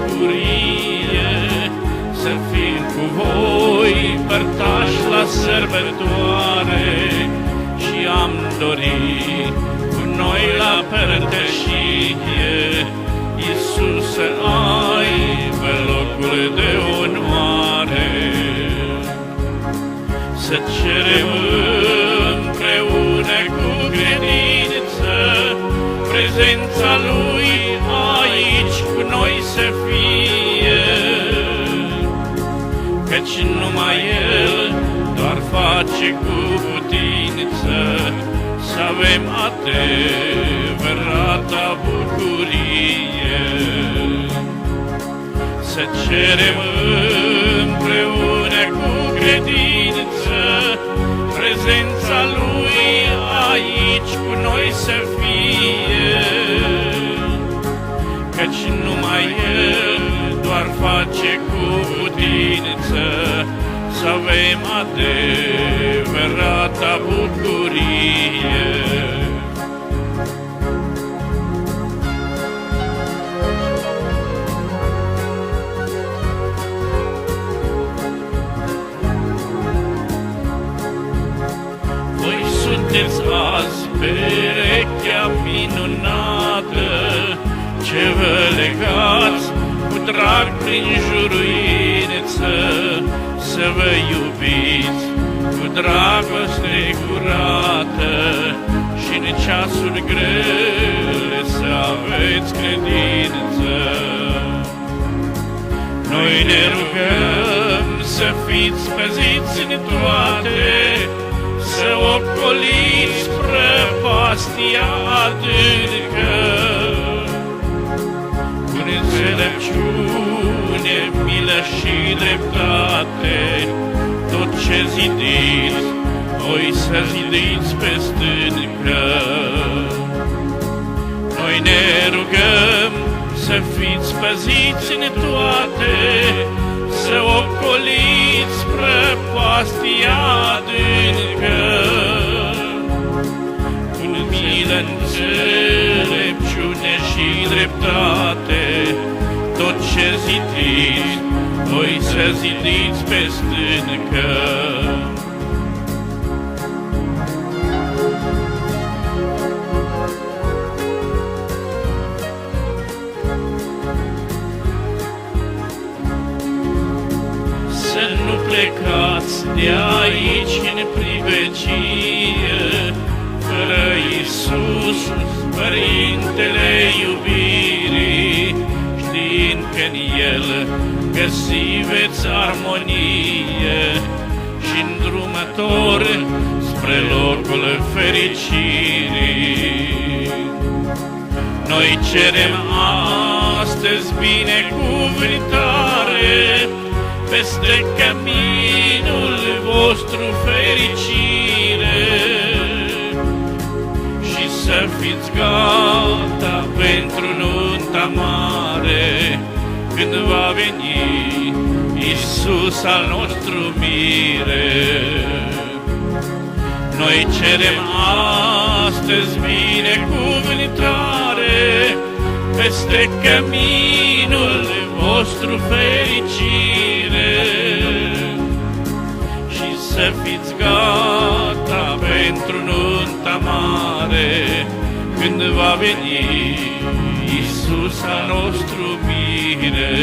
bucurie să fim cu voi părtași la sărbătoare și am dorit cu noi la părtășie, Iisus să aibă locul de onoare. Să cerem împreună cu credință prezența Lui aici cu noi să fie, căci numai El doar face cu putință să avem adevărata bucurie. Să cerem împreună cu credință prezența Lui aici cu noi să fie, căci numai El doar face cu putință să avem adevărata bucurie. Voi sunteți azi perechea minunată ce vă legați cu drag prin juruință, să vă iubiți cu dragoste curată și în ceasuri grele să aveți credință. Noi ne rugăm să fiți păziți în toate, să ocoliți prăpastia adâncă, cu înțelepciune, milă și dreptate. Tot ce zidiți, voi să zidiți pe stâncă. Noi ne rugăm să fiți păziți în toate, să ocoliți prăpastia adâncă, cu milă, înțelepciune și dreptate. Tot ce zidiți, voi să zidiți pe stâncă. Să nu plecați de aici în privecie, fără Iisus, Părintele iubirii, știind că în El găsiveți armonie și îndrumător spre locul fericirii. Noi cerem astăzi binecuvântare peste căminul vostru fericire și să fiți gata pentru nunta mare, când va veni Iisus al nostru mire. Noi cerem astăzi binecuvântare peste căminul vostru fericire și să fiți gata pentru nunta mare, când va veni Iisus al nostru mire.